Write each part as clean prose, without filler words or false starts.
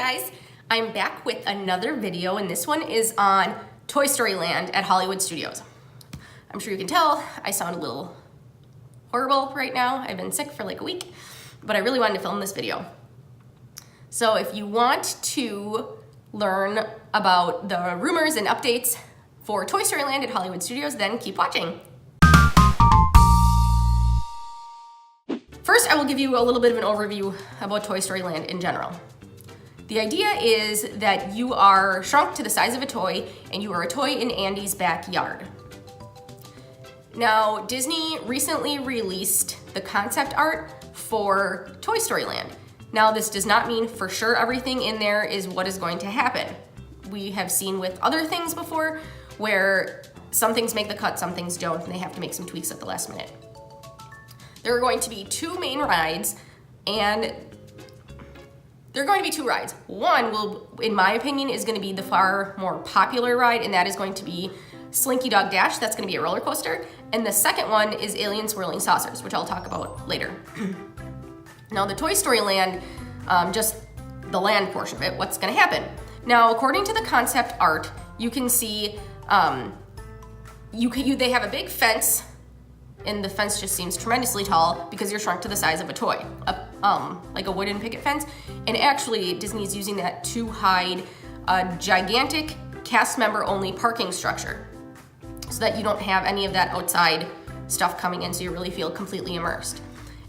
guys, I'm back with another video, and this one is on Toy Story Land at Hollywood Studios. I'm sure you can tell I sound a little horrible right now. I've been sick for like a week, but I really wanted to film this video. So if you want to learn about the rumors and updates for Toy Story Land at Hollywood Studios, then keep watching. First, I will give you a little bit of an overview about Toy Story Land in general. The idea is that you are shrunk to the size of a toy and you are a toy in Andy's backyard. Now, Disney recently released the concept art for Toy Story Land. Now, this does not mean for sure everything in there is what is going to happen. We have seen with other things before where some things make the cut, some things don't, and they have to make some tweaks at the last minute. There are going to be two main rides, and there are going to be two rides. One will, in my opinion, is going to be the far more popular ride, and that is going to be Slinky Dog Dash. That's going to be a roller coaster. And the second one is Alien Swirling Saucers, which I'll talk about later. Now, the Toy Story Land, just the land portion of it, what's going to happen? Now, according to the concept art, you can see they have a big fence, and the fence just seems tremendously tall because you're shrunk to the size of a toy, like a wooden picket fence. And actually, Disney's using that to hide a gigantic cast member only parking structure so that you don't have any of that outside stuff coming in, so you really feel completely immersed.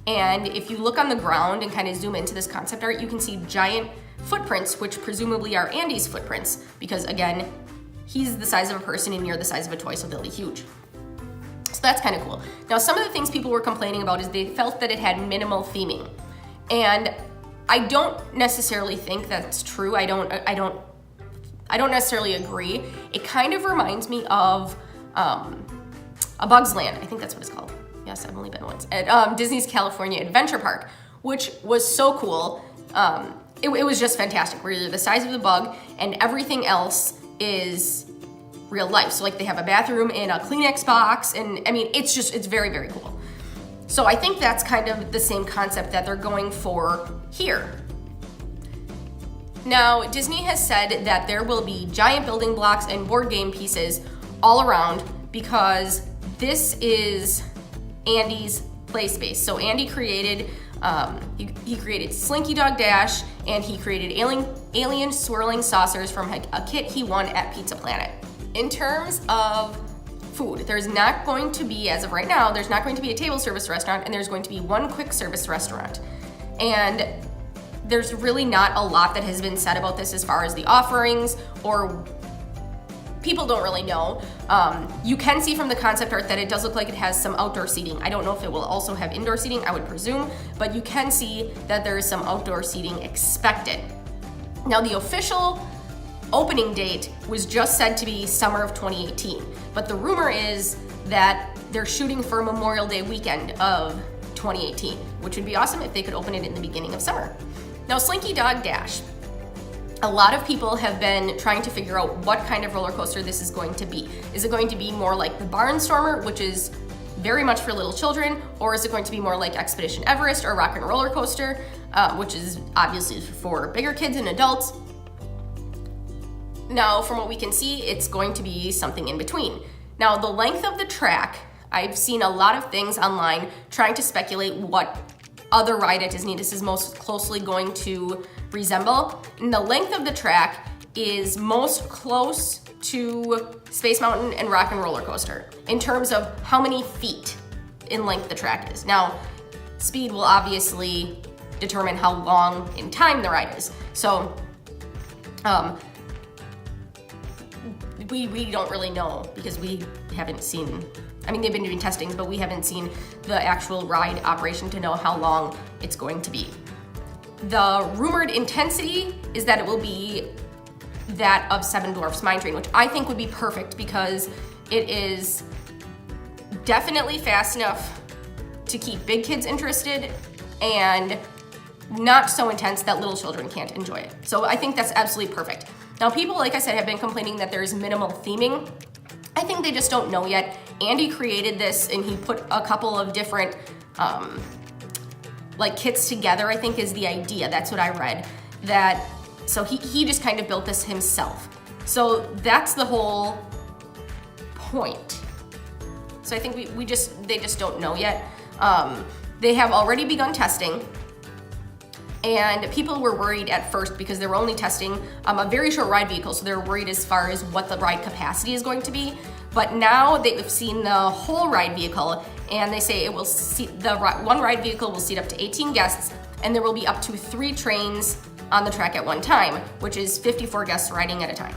And if you look on the ground and kind of zoom into this concept art, you can see giant footprints, which presumably are Andy's footprints, because again, he's the size of a person and you're the size of a toy, so they'll be huge. So that's kind of cool. Now, some of the things people were complaining about is they felt that it had minimal theming. And I don't necessarily think that's true. I don't necessarily agree. It kind of reminds me of A Bug's Land. I think that's what it's called. Yes, I've only been once. At Disney's California Adventure Park, which was so cool. It was just fantastic, where you're the size of the bug and everything else is real life. So like they have a bathroom and a Kleenex box, and I mean, it's very, very cool. So I think that's kind of the same concept that they're going for here. Now, Disney has said that there will be giant building blocks and board game pieces all around because this is Andy's play space. So Andy created, he created Slinky Dog Dash, and he created Alien Swirling Saucers from a kit he won at Pizza Planet. In terms of food, there's not going to be, as of right now, there's not going to be a table service restaurant, and there's going to be one quick service restaurant. And there's really not a lot that has been said about this as far as the offerings, or people don't really know. You can see from the concept art that it does look like it has some outdoor seating. I don't know if it will also have indoor seating, I would presume, but you can see that there is some outdoor seating expected. Now, the official opening date was just said to be summer of 2018, but the rumor is that they're shooting for Memorial Day weekend of 2018, which would be awesome if they could open it in the beginning of summer. Now, Slinky Dog Dash. A lot of people have been trying to figure out what kind of roller coaster this is going to be. Is it going to be more like the Barnstormer, which is very much for little children, or is it going to be more like Expedition Everest or Rock and Roller Coaster, which is obviously for bigger kids and adults? Now, from what we can see, it's going to be something in between. Now, the length of the track, I've seen a lot of things online trying to speculate what other ride at Disney this is most closely going to resemble. And the length of the track is most close to Space Mountain and Rock and Roller Coaster in terms of how many feet in length the track is. Now, speed will obviously determine how long in time the ride is. So, we don't really know because we haven't seen, I mean, they've been doing testings, but we haven't seen the actual ride operation to know how long it's going to be. The rumored intensity is that it will be that of Seven Dwarfs Mine Train, which I think would be perfect because it is definitely fast enough to keep big kids interested and not so intense that little children can't enjoy it. So I think that's absolutely perfect. Now, people, like I said, have been complaining that there's minimal theming. I think they just don't know yet. Andy created this and he put a couple of different like kits together, I think is the idea. That's what I read. That So he just kind of built this himself. So that's the whole point. So I think they just don't know yet. They have already begun testing, and people were worried at first because they were only testing a very short ride vehicle, so they're worried as far as what the ride capacity is going to be. But now they've seen the whole ride vehicle, and they say one ride vehicle will seat up to 18 guests, and there will be up to 3 trains on the track at one time, which is 54 guests riding at a time.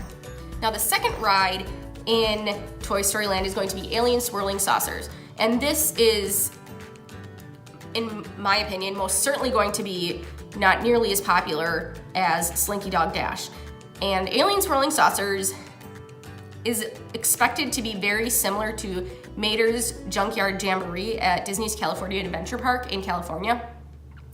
Now the second ride in Toy Story Land is going to be Alien Swirling Saucers, and this is, in my opinion, most certainly going to be not nearly as popular as Slinky Dog Dash. And Alien Swirling Saucers is expected to be very similar to Mater's Junkyard Jamboree at Disney's California Adventure Park in California,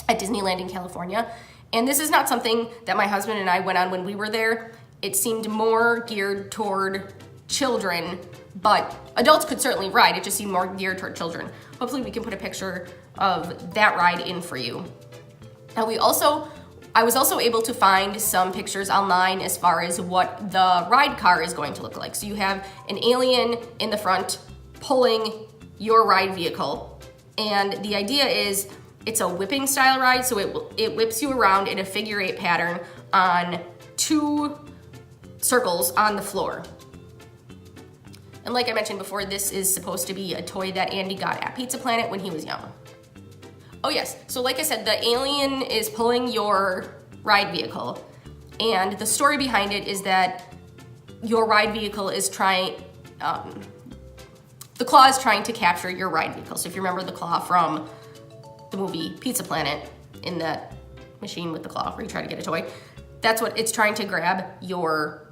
at Disneyland in California. And this is not something that my husband and I went on when we were there. It seemed more geared toward children, but adults could certainly ride. It just seemed more geared toward children. Hopefully we can put a picture of that ride in for you. Now I was also able to find some pictures online as far as what the ride car is going to look like. So you have an alien in the front pulling your ride vehicle. And the idea is it's a whipping style ride, so it whips you around in a figure 8 pattern on 2 circles on the floor. And like I mentioned before, this is supposed to be a toy that Andy got at Pizza Planet when he was young. Oh yes, so like I said, the alien is pulling your ride vehicle, and the story behind it is that your ride vehicle is the claw is trying to capture your ride vehicle. So if you remember the claw from the movie Pizza Planet, in that machine with the claw where you try to get a toy, that's what it's trying to grab, your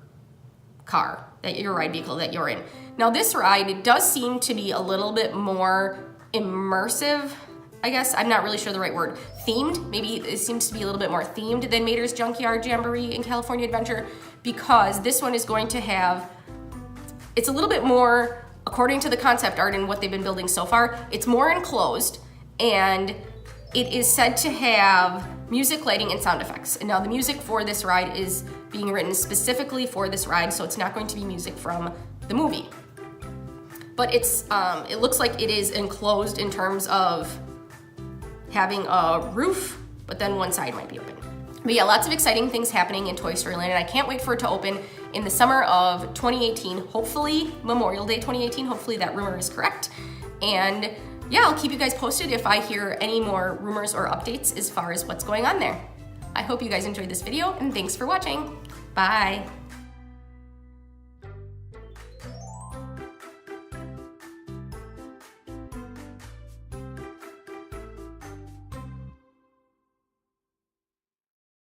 car, your ride vehicle that you're in. Now this ride, it does seem to be a little bit more immersive, I guess. I'm not really sure the right word. Themed, maybe it seems to be a little bit more themed than Mater's Junkyard Jamboree in California Adventure, because this one is going to have, it's a little bit more, according to the concept art and what they've been building so far, it's more enclosed, and it is said to have music, lighting, and sound effects. And now the music for this ride is being written specifically for this ride, so it's not going to be music from the movie. But it looks like it is enclosed in terms of having a roof, but then one side might be open. But yeah, lots of exciting things happening in Toy Story Land, and I can't wait for it to open in the summer of 2018, hopefully Memorial Day 2018, hopefully that rumor is correct. And yeah, I'll keep you guys posted if I hear any more rumors or updates as far as what's going on there. I hope you guys enjoyed this video, and thanks for watching. Bye.